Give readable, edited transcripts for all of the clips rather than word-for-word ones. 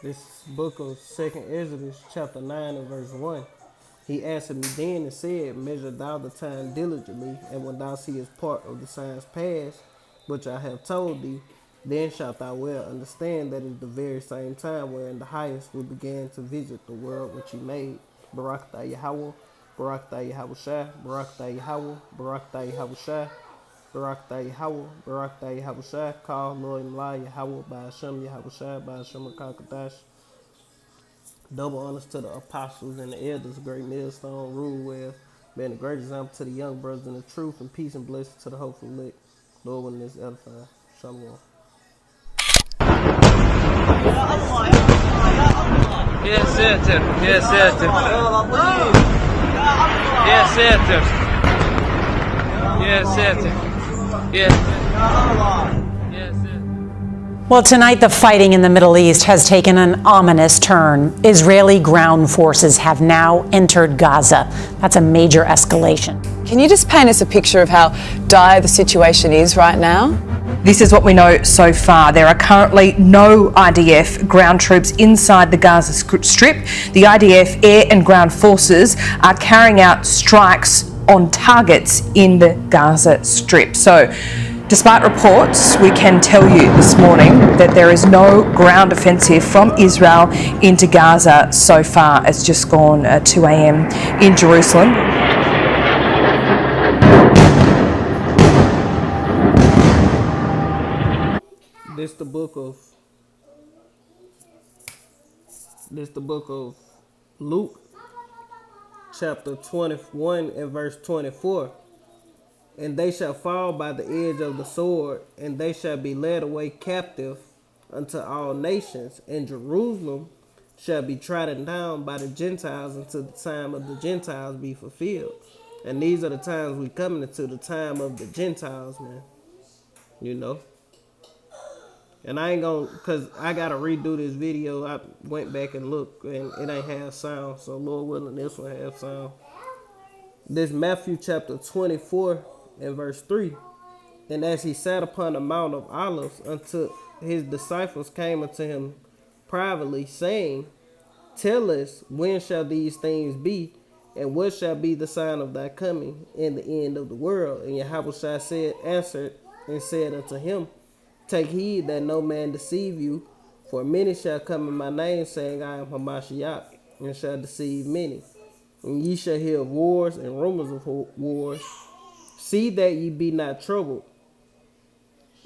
This book of Second Exodus, chapter 9 and verse 1. He answered me then and said, Measure thou the time diligently, and when thou seest part of the signs pass, which I have told thee, then shalt thou well understand that it is the very same time wherein the highest will begin to visit the world which he made. Barak tha Yahweh, Barak tha Yahweh Shai, Barak tha Yahweh, Barak tha Yahweh Shai, Barak tha Yahweh, Barak tha Yahweh Shai, call Lord and Lie Yahweh, by Hashem Yahweh Shai, by Hashem Akakadash. Double honors to the apostles and the elders, great millstone, rule well, being a great example to the young brothers in the truth, and peace and blessings to the hopeful elect. Lord, when this edifying. Shalom. يا ساتر يا ساتر يا ساتر يا ساتر يا ساتر. Well, tonight the fighting in the Middle East has taken an ominous turn. Israeli ground forces have now entered Gaza. That's a major escalation. Can you just paint us a picture of how dire the situation is right now? This is what we know so far. There are currently no IDF ground troops inside the Gaza Strip. The IDF air and ground forces are carrying out strikes on targets in the Gaza Strip. So, despite reports, we can tell you this morning that there is no ground offensive from Israel into Gaza so far. It's just gone 2 a.m. in Jerusalem. This the book of Luke, chapter 21 and verse 24. And they shall fall by the edge of the sword, and they shall be led away captive unto all nations, and Jerusalem shall be trodden down by the Gentiles until the time of the Gentiles be fulfilled. And these are the times we coming into, the time of the Gentiles, man. You know. And I ain't gonna, cause I gotta redo this video. I went back and looked, and it ain't have sound. So Lord willing, this one have sound. This Matthew chapter 24 and verse 3. And as he sat upon the Mount of Olives, unto his disciples came unto him privately, saying, Tell us, when shall these things be, and what shall be the sign of thy coming and the end of the world? And Yahushua answered and said unto him, Take heed that no man deceive you, for many shall come in my name, saying, I am Hamashiach, and shall deceive many. And ye shall hear of wars and rumors of wars. See that ye be not troubled,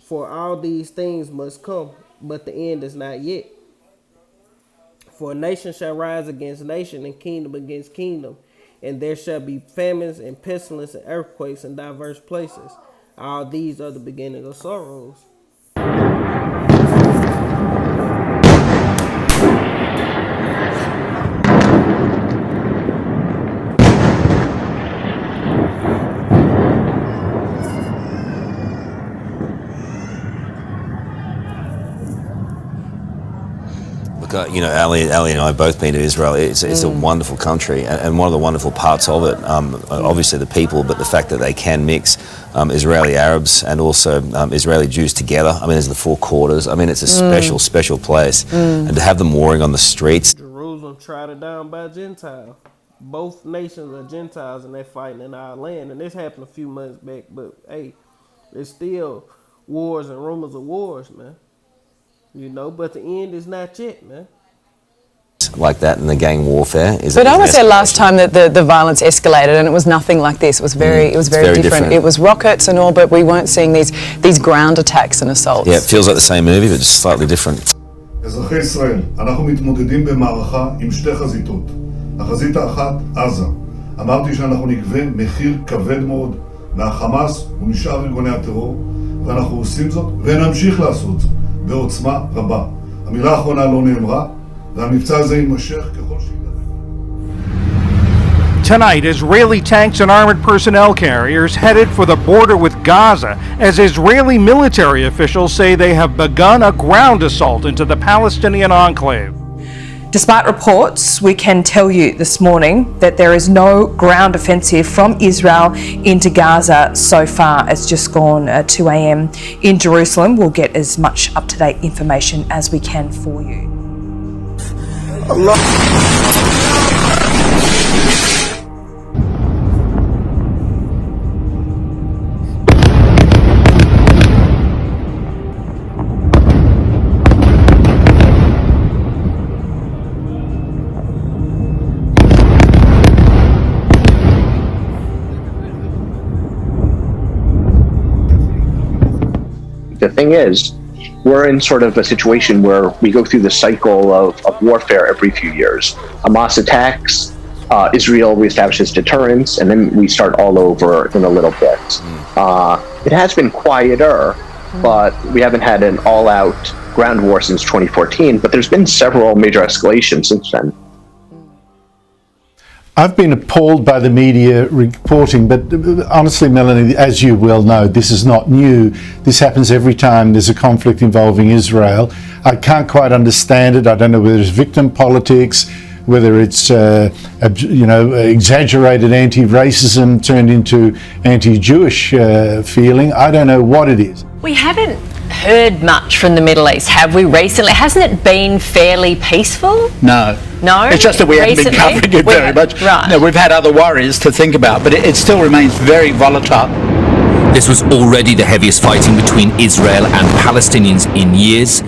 for all these things must come, but the end is not yet. For nation shall rise against nation, and kingdom against kingdom, and there shall be famines and pestilence and earthquakes in diverse places. All these are the beginning of sorrows. You know, Ali and I have both been to Israel. It's a wonderful country, and one of the wonderful parts of it, obviously the people, but the fact that they can mix Israeli Arabs and also Israeli Jews together. I mean, there's the four quarters. I mean, it's a special place. And to have them warring on the streets. Jerusalem trodden down by Gentiles. Both nations are Gentiles, and they're fighting in our land. And this happened a few months back, but hey, there's still wars and rumors of wars, man. You know, but the end is not yet, man. Like that in the gang warfare. But I would say last time that the violence escalated, and it was nothing like this. It was very different. It was rockets and all, but we weren't seeing these ground attacks and assaults. Yeah, it feels like the same movie, but just slightly different. אזרחי ישראל, אנחנו מתמודדים במערכה עם שתי חזיתות. החזית האחת, עזה. אמרתי שאנחנו נגבה מחיר כבד מאוד מהחמאס ומשאר ארגוני הטרור, ואנחנו עושים זאת ונמשיך לעשות זאת בעוצמה רבה. המילה האחרונה לא נאמרה, והמבצע הזה יימשך ככל שידבר. Tonight, Israeli tanks and armored personnel carriers headed for the border with Gaza as Israeli military officials say they have begun a ground assault into the Palestinian enclave. Despite reports, we can tell you this morning that there is no ground offensive from Israel into Gaza so far. It's just gone 2 a.m. in Jerusalem. We'll get as much up-to-date information as we can for you. The thing is, we're in sort of a situation where we go through the cycle of warfare every few years. Hamas attacks, Israel reestablishes deterrence, and then we start all over in a little bit. It has been quieter, but we haven't had an all-out ground war since 2014, but there's been several major escalations since then. I've been appalled by the media reporting, but honestly, Melanie, as you well know, this is not new. This happens every time there's a conflict involving Israel. I can't quite understand it. I don't know whether it's victim politics, whether it's exaggerated anti-racism turned into anti-Jewish feeling. I don't know what it is. We haven't heard much from the Middle East, have we, recently? Hasn't it been fairly peaceful? No. No? It's just that we haven't been covering it very much. Right. No, we've had other worries to think about, but it still remains very volatile. This was already the heaviest fighting between Israel and Palestinians in years.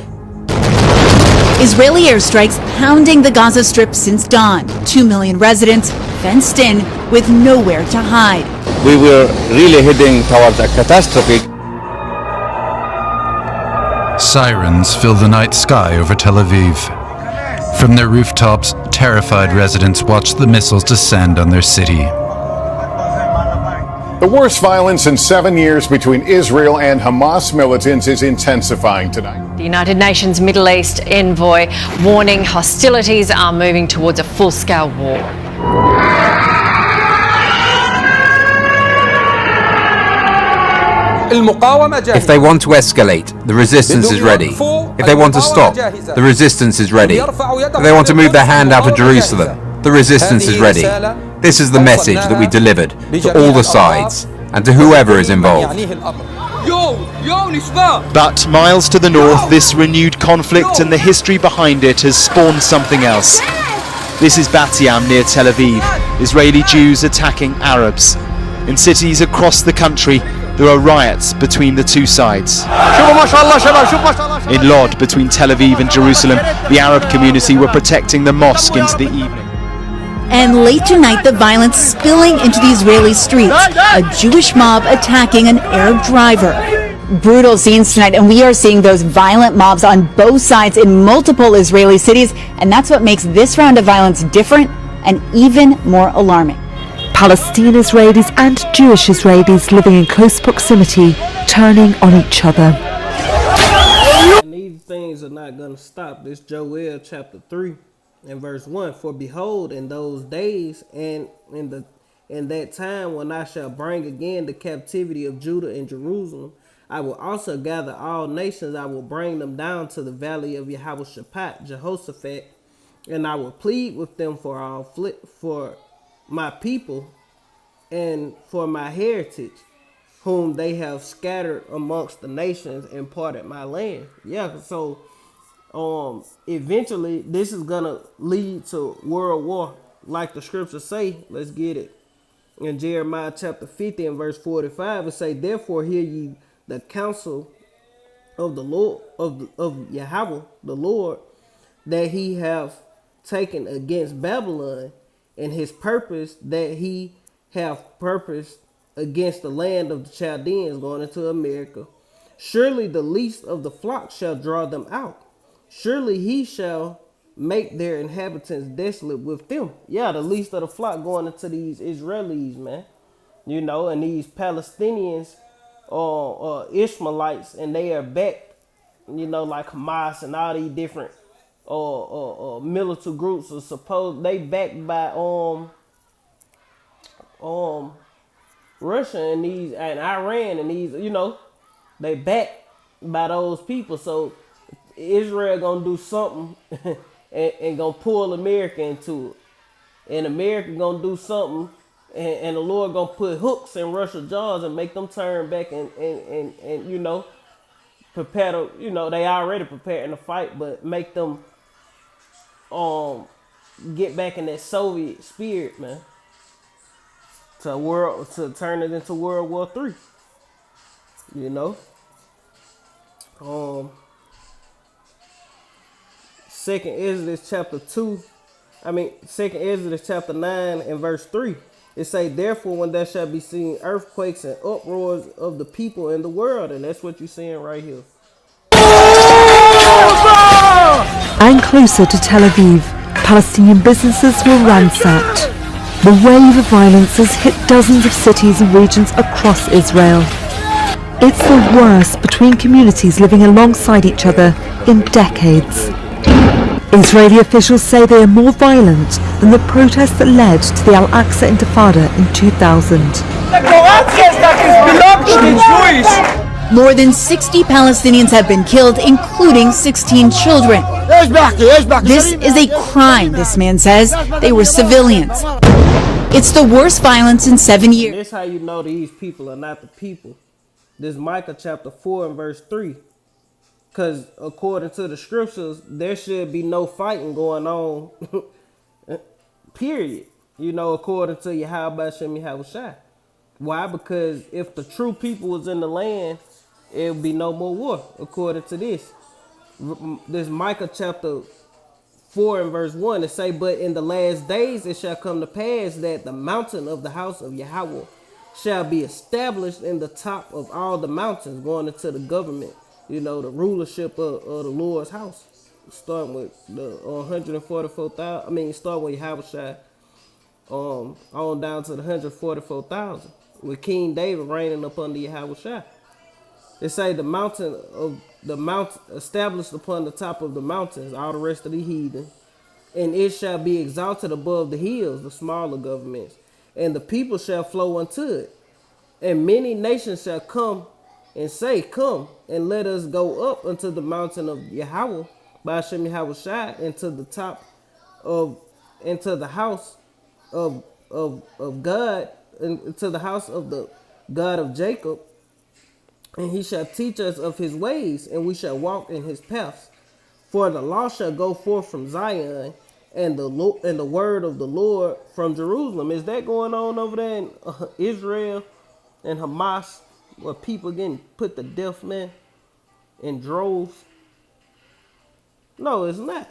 Israeli airstrikes pounding the Gaza Strip since dawn. 2 million residents fenced in with nowhere to hide. We were really heading towards a catastrophe. Sirens fill the night sky over Tel Aviv. From their rooftops, terrified residents watch the missiles descend on their city. The worst violence in 7 years between Israel and Hamas militants is intensifying tonight. The United Nations Middle East envoy warning hostilities are moving towards a full-scale war. If they want to escalate, the resistance is ready. If they want to stop, the resistance is ready. If they want to move their hand out of Jerusalem, the resistance is ready. This is the message that we delivered to all the sides and to whoever is involved. But miles to the north, this renewed conflict and the history behind it has spawned something else. This is Bat Yam near Tel Aviv. Israeli Jews attacking Arabs. In cities across the country, there are riots between the two sides. In Lod, between Tel Aviv and Jerusalem, the Arab community were protecting the mosque into the evening. And late tonight, the violence spilling into the Israeli streets. A Jewish mob attacking an Arab driver. Brutal scenes tonight, and we are seeing those violent mobs on both sides in multiple Israeli cities, and that's what makes this round of violence different and even more alarming. Palestinian Israelis and Jewish Israelis living in close proximity, turning on each other. And these things are not going to stop. This Joel chapter 3 and verse 1. For behold, in those days and in that time when I shall bring again the captivity of Judah and Jerusalem, I will also gather all nations. I will bring them down to the valley of Jehoshaphat, and I will plead with them for my people and for my heritage, whom they have scattered amongst the nations and parted my land. Yeah, so eventually this is gonna lead to world war, like the scriptures say. Let's get it. In Jeremiah chapter 50 and verse 45, it say, therefore hear ye the counsel of the Lord, of Yahweh, the Lord, that he have taken against Babylon, and his purpose that he have purposed against the land of the Chaldeans, going into America. Surely the least of the flock shall draw them out. Surely he shall make their inhabitants desolate with them. Yeah, the least of the flock going into these Israelis, man. You know, and these Palestinians or Ishmaelites, and they are backed, you know, like Hamas and all these different military groups are supposed, they backed by Russia and these and Iran and these, you know, they backed by those people. So Israel gonna do something and gonna pull America into it, and America gonna do something, and the Lord gonna put hooks in Russia's jaws and make them turn back and you know, prepare to, you know, they already preparing to fight, but make them get back in that Soviet spirit, man. To turn it into World War III. You know? Second Exodus chapter 9 and verse 3. It say, therefore, when there shall be seen earthquakes and uproars of the people in the world, and that's what you're seeing right here. And closer to Tel Aviv, Palestinian businesses were ransacked. The wave of violence has hit dozens of cities and regions across Israel. It's the worst between communities living alongside each other in decades. Israeli officials say they are more violent than the protests that led to the Al-Aqsa Intifada in 2000. More than 60 Palestinians have been killed, including 16 children. This is a crime, this man says. They were civilians. It's the worst violence in 7 years. This how you know these people are not the people. This Micah chapter 4 and verse 3. Because according to the scriptures, there should be no fighting going on, period. You know, according to Yahweh Shem Yahushua. Why? Because if the true people was in the land, it would be no more war, according to this. This Micah chapter 4 and verse 1, it say, but in the last days it shall come to pass that the mountain of the house of Yahweh shall be established in the top of all the mountains, going into the government. You know, the rulership of the Lord's house. Starting with the 144,000. Starting with Yahushua, on down to the 144,000. With King David reigning up under Yahushua. They say the mountain established upon the top of the mountains, all the rest of the heathen. And it shall be exalted above the hills, the smaller governments. And the people shall flow unto it. And many nations shall come and say, come and let us go up unto the mountain of Yahweh by Hashem Yahushua, into the top of, into the house of God, into the house of the God of Jacob. And he shall teach us of his ways, and we shall walk in his paths. For the law shall go forth from Zion, and the word of the Lord from Jerusalem. Is that going on over there in Israel and Hamas, where people getting put to death, man, in droves? No, it's not.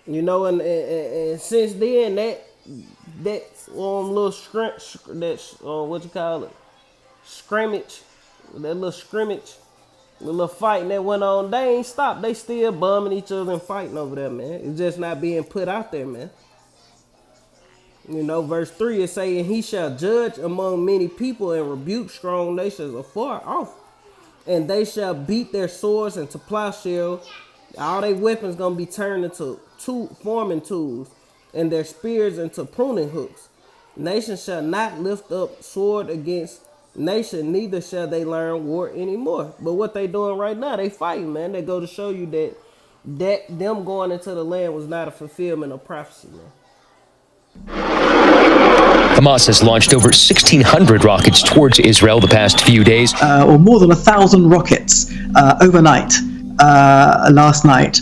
You know, and since then that little scrimmage, that little scrimmage, the little fighting that went on, they ain't stopped. They still bumming each other and fighting over there, man. It's just not being put out there, man. You know, verse 3 is saying, he shall judge among many people and rebuke strong nations afar off. And they shall beat their swords into plowshares. All their weapons going to be turned into forming tools, and their spears into pruning hooks. Nation shall not lift up sword against nation, neither shall they learn war anymore. But what they doing right now, they fighting, man. They go to show you that them going into the land was not a fulfillment of prophecy, man. Hamas has launched over 1,600 rockets towards Israel the past few days. Or more than 1,000 rockets overnight, last night,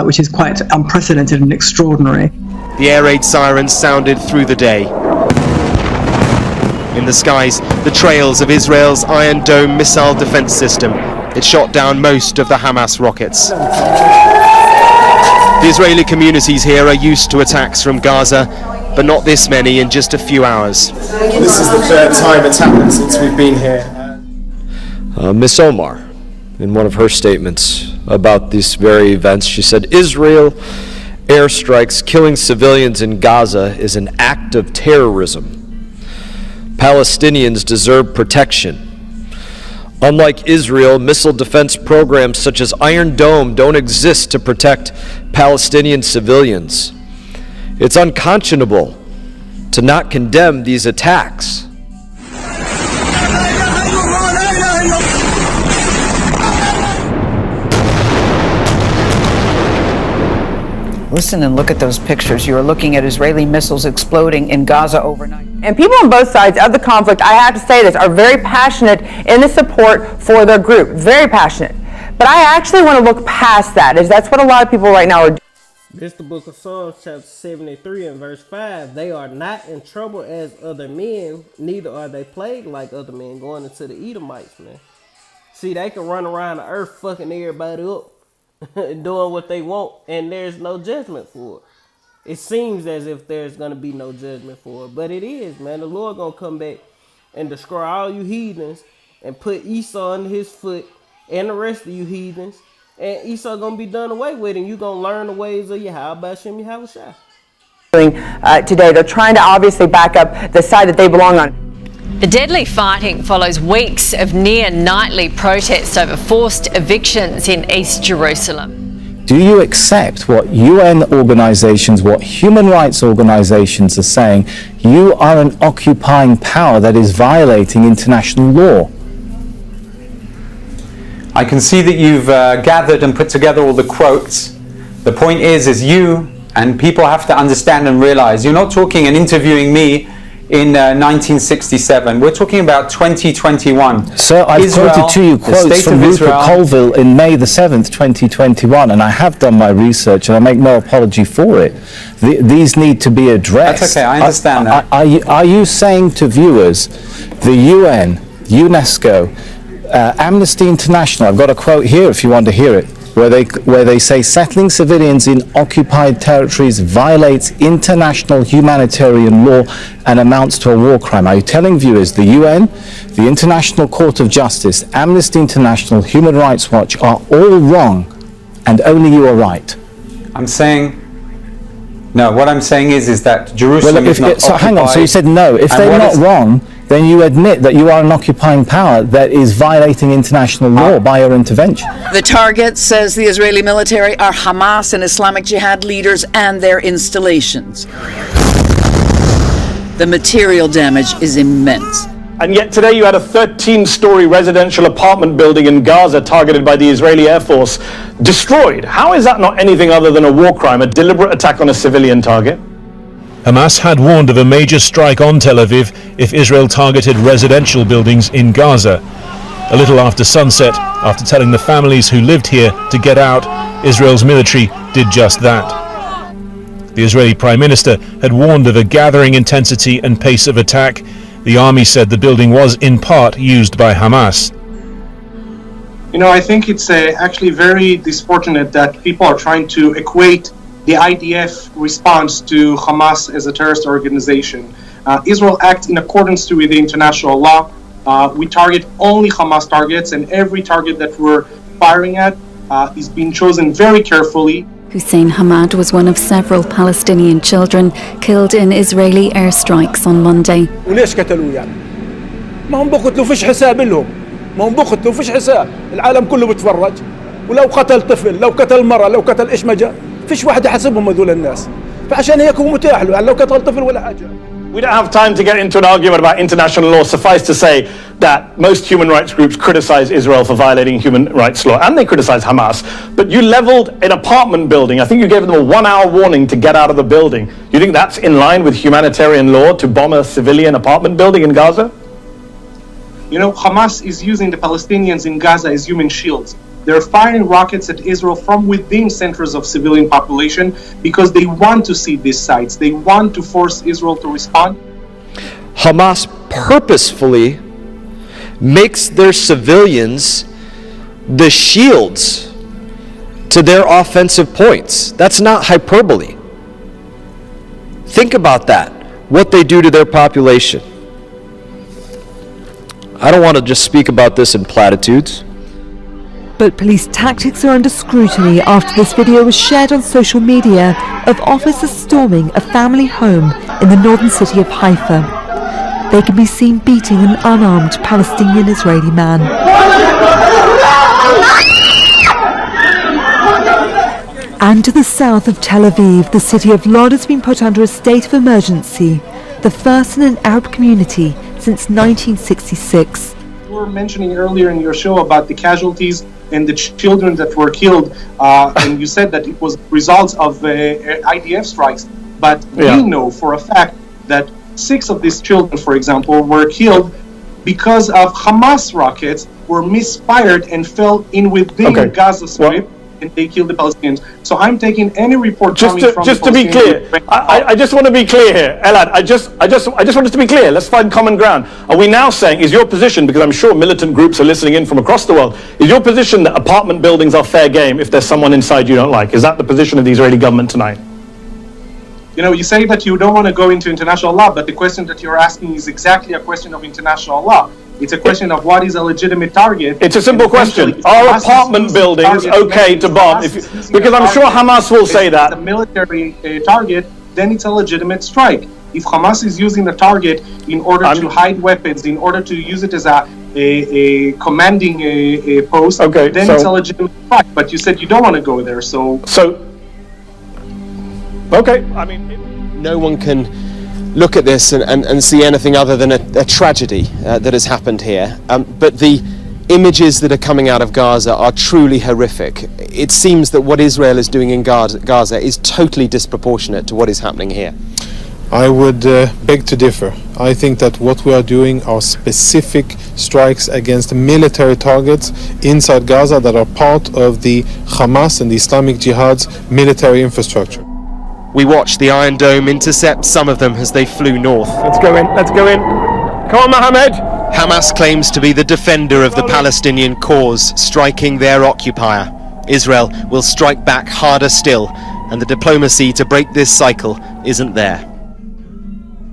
which is quite unprecedented and extraordinary. The air raid sirens sounded through the day. In the skies, the trails of Israel's Iron Dome missile defense system. It shot down most of the Hamas rockets. The Israeli communities here are used to attacks from Gaza, but not this many in just a few hours. This is the third time it's happened since we've been here. Miss Omar, in one of her statements about these very events, she said, Israel airstrikes killing civilians in Gaza is an act of terrorism. Palestinians deserve protection. Unlike Israel, missile defense programs such as Iron Dome don't exist to protect Palestinian civilians. It's unconscionable to not condemn these attacks. Listen and look at those pictures. You are looking at Israeli missiles exploding in Gaza overnight. And people on both sides of the conflict, I have to say this, are very passionate in the support for their group. Very passionate. But I actually want to look past that, as that's what a lot of people right now are doing. This the book of Psalms, chapter 73 and verse 5. They are not in trouble as other men, neither are they plagued like other men. Going into the Edomites, man. See, they can run around the earth fucking everybody up and doing what they want, and there's no judgment for it. It seems as if there's going to be no judgment for it, but it is, man. The Lord going to come back and destroy all you heathens and put Esau under his foot and the rest of you heathens. And Esau gonna be done away with, and you gonna learn the ways of Yahweh Shem Yahweh Shai. Today, they're trying to obviously back up the side that they belong on. The deadly fighting follows weeks of near nightly protests over forced evictions in East Jerusalem. Do you accept what UN organizations, what human rights organizations are saying? You are an occupying power that is violating international law. I can see that you've gathered and put together all the quotes. The point is you and people have to understand and realize you're not talking and interviewing me in 1967. We're talking about 2021. Sir, I've Israel, quoted to you quotes from Rupert Israel. Colville in May the 7th, 2021, and I have done my research and I make no apology for it. These need to be addressed. That's okay, I understand that. Are you saying to viewers, the UN, UNESCO, Amnesty International, I've got a quote here if you want to hear it, where they say settling civilians in occupied territories violates international humanitarian law and amounts to a war crime. Are you telling viewers the UN, the International Court of Justice, Amnesty International, Human Rights Watch are all wrong and only you are right? I'm saying, no, what I'm saying is that Jerusalem is not so occupied. hang on, so you said no. If they're not wrong, then you admit that you are an occupying power that is violating international law by your intervention. The target, says the Israeli military, are Hamas and Islamic Jihad leaders and their installations. The material damage is immense. And yet today you had a 13-story residential apartment building in Gaza targeted by the Israeli Air Force destroyed. How is that not anything other than a war crime, a deliberate attack on a civilian target? Hamas had warned of a major strike on Tel Aviv if Israel targeted residential buildings in Gaza. A little after sunset, after telling the families who lived here to get out, Israel's military did just that. The Israeli Prime Minister had warned of a gathering intensity and pace of attack. The army said the building was in part used by Hamas. You know, I think it's actually very disfortunate that people are trying to equate the IDF response to Hamas as a terrorist organization. Israel acts in accordance with the international law. We target only Hamas targets, and every target that we're firing at is being chosen very carefully. Hussein Hamad was one of several Palestinian children killed in Israeli airstrikes on Monday. وليش قتلوه يعني؟ ما هم بقتلوا فيش حساب لهم، ما هم بقتلوا فيش حساب، العالم كله بتفرج، ولو قتل طفل، لو قتل مرة، لو قتل إيش ما جا، فيش واحد يحاسبهم هذول الناس، فعشان هيك هو متاح له، يعني لو قتل طفل ولا حاجة. We don't have time to get into an argument about international law. Suffice to say that most human rights groups criticize Israel for violating human rights law, and they criticize Hamas. But you leveled an apartment building. I think you gave them a 1-hour warning to get out of the building. You think that's in line with humanitarian law to bomb a civilian apartment building in Gaza? You know, Hamas is using the Palestinians in Gaza as human shields. They're firing rockets at Israel from within centers of civilian population because they want to see these sites. They want to force Israel to respond. Hamas purposefully makes their civilians the shields to their offensive points. That's not hyperbole. Think about that, what they do to their population. I don't want to just speak about this in platitudes. But police tactics are under scrutiny after this video was shared on social media of officers storming a family home in the northern city of Haifa. They can be seen beating an unarmed Palestinian Israeli man. And to the south of Tel Aviv, the city of Lod has been put under a state of emergency, the first in an Arab community since 1966. You were mentioning earlier in your show about the casualties and the children that were killed, and you said that it was results of IDF strikes. But we know for a fact that 6 of these children, for example, were killed because of Hamas rockets were misfired and fell in within Gaza Strip. and they kill the Palestinians. So I'm taking any report just to be clear, I just want to be clear here, Elad. I just want us to be clear. Let's find common ground. Are we now saying, is your position, because I'm sure militant groups are listening in from across the world, is your position that apartment buildings are fair game if there's someone inside you don't like? Is that the position of the Israeli government tonight? You know, you say that you don't want to go into international law, but the question that you're asking is exactly a question of international law. It's a question of what is a legitimate target. It's a simple question. Are apartment buildings okay to bomb? Because I'm sure Hamas will say that. If it's a military target, then it's a legitimate strike. If Hamas is using the target in order to hide weapons, in order to use it as a commanding post, then it's a legitimate strike. But you said you don't want to go there, so... Okay, I mean... No one can look at this and see anything other than a tragedy that has happened here. But the images that are coming out of Gaza are truly horrific. It seems that what Israel is doing in Gaza is totally disproportionate to what is happening here. I would beg to differ. I think that what we are doing are specific strikes against military targets inside Gaza that are part of the Hamas and the Islamic Jihad's military infrastructure. We watched the Iron Dome intercept some of them as they flew north. Let's go in. Come on, Mohammed. Hamas claims to be the defender of the Palestinian cause, striking their occupier. Israel will strike back harder still, and the diplomacy to break this cycle isn't there.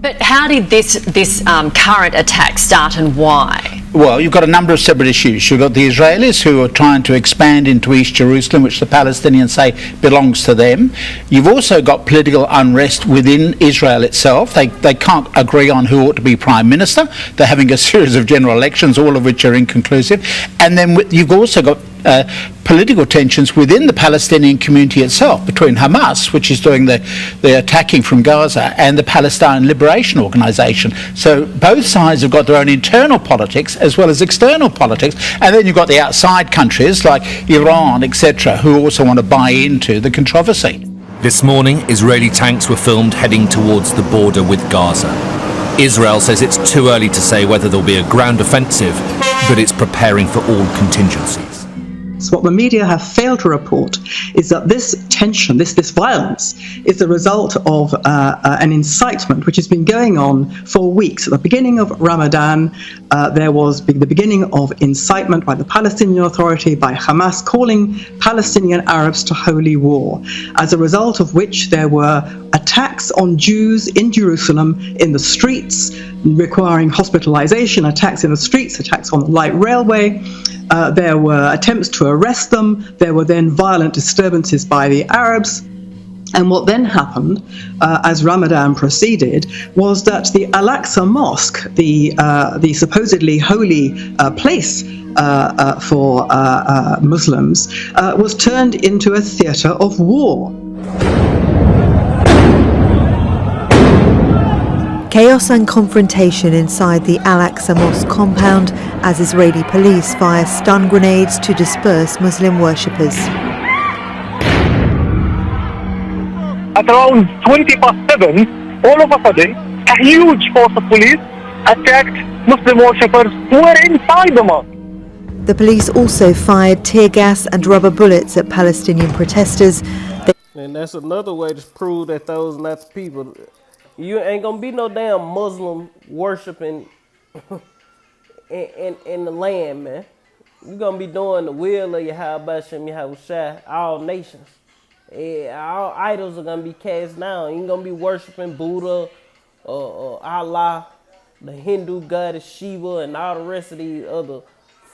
But how did this current attack start and why? Well, you've got a number of separate issues. You've got the Israelis who are trying to expand into East Jerusalem, which the Palestinians say belongs to them. You've also got political unrest within Israel itself. They can't agree on who ought to be prime minister. They're having a series of general elections, all of which are inconclusive. And then you've also got political tensions within the Palestinian community itself, between Hamas, which is doing the attacking from Gaza, and the Palestine Liberation Organization. So both sides have got their own internal politics as well as external politics, and then you've got the outside countries like Iran, etc., who also want to buy into the controversy. This morning, Israeli tanks were filmed heading towards the border with Gaza. Israel says it's too early to say whether there'll be a ground offensive, but it's preparing for all contingencies. So what the media have failed to report is that this tension, this violence, is the result of an incitement which has been going on for weeks. At the beginning of Ramadan, there was the beginning of incitement by the Palestinian Authority, by Hamas, calling Palestinian Arabs to holy war, as a result of which there were attacks on Jews in Jerusalem in the streets, requiring hospitalization, attacks in the streets, attacks on the light railway. There were attempts to arrest them. There were then violent disturbances by the Arabs. And what then happened, as Ramadan proceeded, was that the Al-Aqsa Mosque, the supposedly holy place for Muslims, was turned into a theatre of war. Chaos and confrontation inside the Al-Aqsa Mosque compound as Israeli police fire stun grenades to disperse Muslim worshippers. At around 7:20, all of a sudden, a huge force of police attacked Muslim worshippers who were inside the mosque. The police also fired tear gas and rubber bullets at Palestinian protesters. And that's another way to prove that those not the people. You ain't gonna be no damn Muslim worshiping in the land, man. You gonna be doing the will of Yahweh Shem Yahushua, all nations. All idols are gonna be cast down. You ain't gonna be worshiping Buddha or Allah, the Hindu goddess Shiva, and all the rest of these other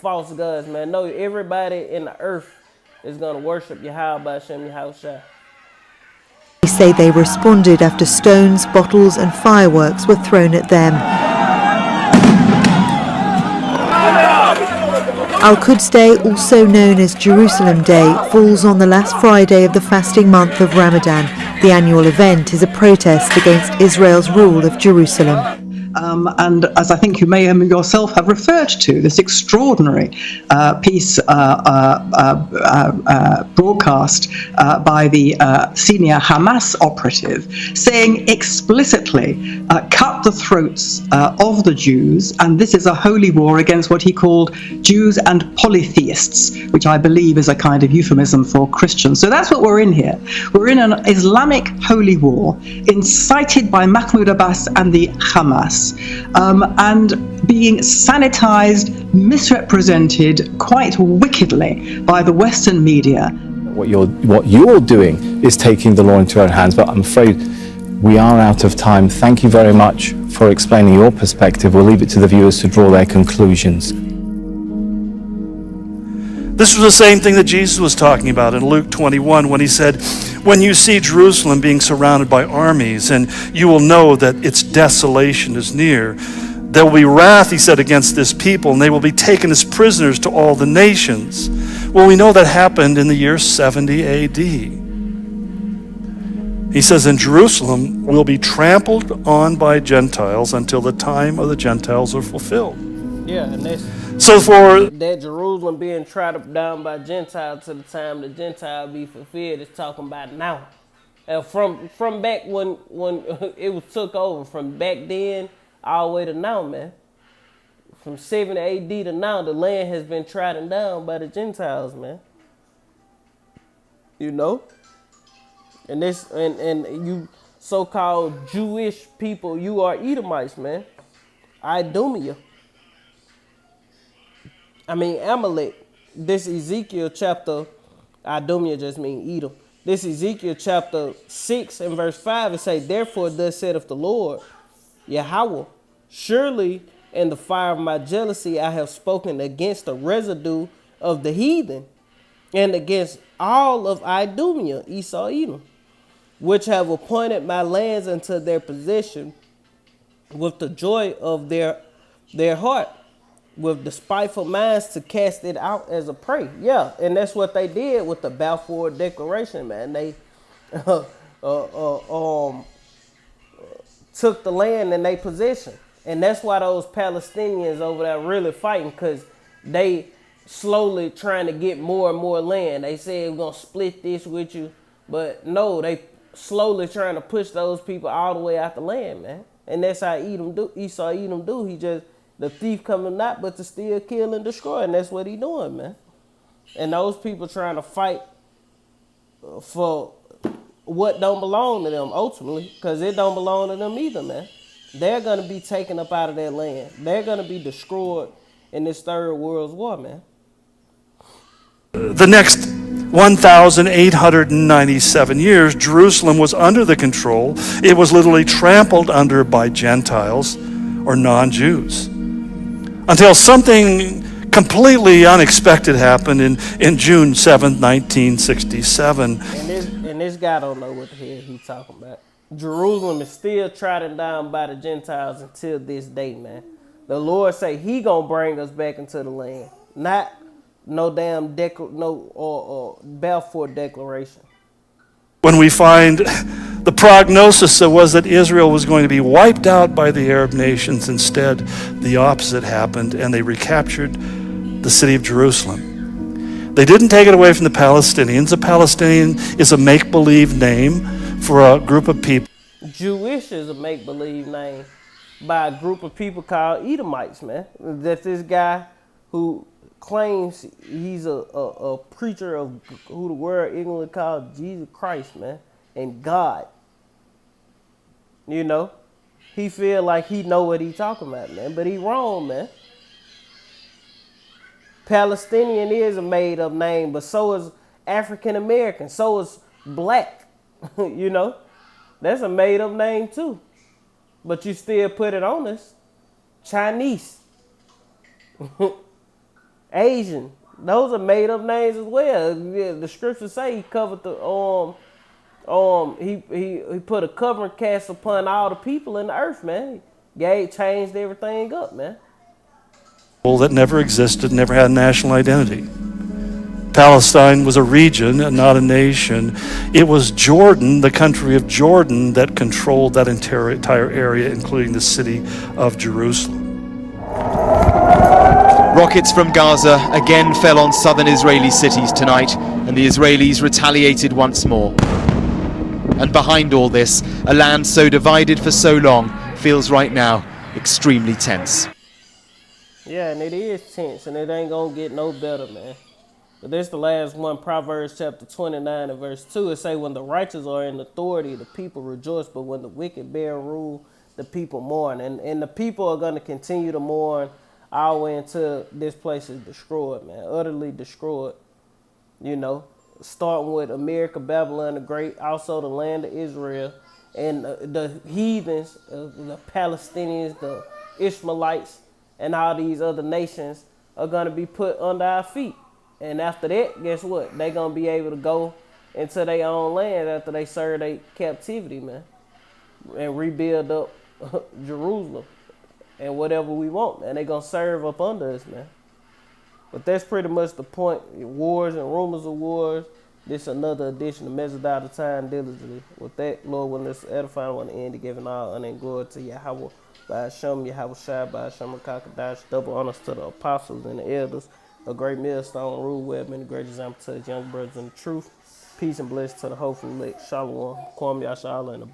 false gods, man. No, everybody in the earth is gonna worship Yahweh Shem Yahushua. They say they responded after stones, bottles and fireworks were thrown at them. Al-Quds Day, also known as Jerusalem Day, falls on the last Friday of the fasting month of Ramadan. The annual event is a protest against Israel's rule of Jerusalem. And as I think you may yourself have referred to, this extraordinary piece broadcast by the senior Hamas operative saying explicitly, cut cut the throats of the Jews, and this is a holy war against what he called Jews and polytheists, which I believe is a kind of euphemism for Christians. So that's what we're in here. We're in an Islamic holy war incited by Mahmoud Abbas and the Hamas, and being sanitized, misrepresented quite wickedly by the Western media. What you're doing is taking the law into your own hands, but I'm afraid we are out of time. Thank you very much for explaining your perspective. We'll leave it to the viewers to draw their conclusions. This was the same thing that Jesus was talking about in Luke 21 when he said, when you see Jerusalem being surrounded by armies, and you will know that its desolation is near. There will be wrath, he said, against this people, and they will be taken as prisoners to all the nations. Well, we know that happened in the year 70 AD. He says, and Jerusalem will be trampled on by Gentiles until the time of the Gentiles are fulfilled. Yeah, and that's so for that Jerusalem being trodden down by Gentiles to the time the Gentile be fulfilled is talking about now. From back when it was took over, from back then all the way to now, man. From 70 AD to now, the land has been trodden down by the Gentiles, man. You know? And this and you so-called Jewish people, you are Edomites, man. Idumea. I mean Amalek. This Ezekiel chapter, Idumea just mean Edom. This Ezekiel chapter 6 and verse 5, it say, therefore thus saith the Lord, Yahweh, surely in the fire of my jealousy I have spoken against the residue of the heathen, and against all of Idumea, Esau, Edom, which have appointed my lands unto their possession with the joy of their heart, with despiteful minds to cast it out as a prey. Yeah, and that's what they did with the Balfour Declaration, man. They took the land in their possession. And that's why those Palestinians over there really fighting, because they slowly trying to get more and more land. They said we're going to split this with you. But no, they slowly trying to push those people all the way out the land, man. And that's how Esau Edom do. He just, the thief coming not but to steal, kill, and destroy. And that's what he doing, man. And those people trying to fight for what don't belong to them ultimately, because it don't belong to them either, man. They're going to be taken up out of their land. They're going to be destroyed in this third world war, man. the next 1,897 years, Jerusalem was under the control. It was literally trampled under by Gentiles or non-Jews, until something completely unexpected happened in June 7th, 1967. And this guy don't know what the hell he's talking about. Jerusalem is still trodden down by the Gentiles until this day, man. The Lord say he gonna bring us back into the land, not no damn Balfour Declaration. When we find the prognosis that was that Israel was going to be wiped out by the Arab nations, instead the opposite happened, and they recaptured the city of Jerusalem. They didn't take it away from the Palestinians. A Palestinian is a make-believe name for a group of people. Jewish is a make-believe name by a group of people called Edomites, man. That's this guy who claims he's a preacher of who the world ignorantly called Jesus Christ, man, and God. You know, he feel like he know what he talking about, man, but he wrong, man. Palestinian is a made-up name, but so is African American, so is black. You know, that's a made-up name too, but you still put it on us. Chinese, Asian, those are made-up names as well. The scriptures say he covered the he put a covering cast upon all the people in the earth, man. Changed everything up, man. That never existed, never had a national identity. Palestine was a region and not a nation. It was Jordan, the country of Jordan, that controlled that entire area, including the city of Jerusalem. Rockets from Gaza again fell on southern Israeli cities tonight, and the Israelis retaliated once more. And behind all this, a land so divided for so long, feels right now extremely tense. Yeah, and it is tense, and it ain't gonna get no better, man. But this the last one, Proverbs chapter 29 and verse 2. It say, when the righteous are in authority, the people rejoice, but when the wicked bear rule, the people mourn. And the people are going to continue to mourn all the way until this place is destroyed, man, utterly destroyed. You know, starting with America, Babylon the Great, also the land of Israel, and the heathens, the Palestinians, the Ishmaelites, and all these other nations are going to be put under our feet. And after that, guess what? They going to be able to go into their own land after they serve their captivity, man, and rebuild up Jerusalem and whatever we want, man. They going to serve up under us, man. But that's pretty much the point. Wars and rumors of wars. This is another edition of Measured Out of Time Diligently. With that, Lord, when this edifying, I want to end it, giving all honor and glory to Yahweh by Hashem, Yahweh Shai by Hashem, Kakadash, double honors to the apostles and the elders, a great millstone, rule web, and a great example to his young brothers in the truth. Peace and blessings to the hopeful elect. Shalom. Kwam Yashala and the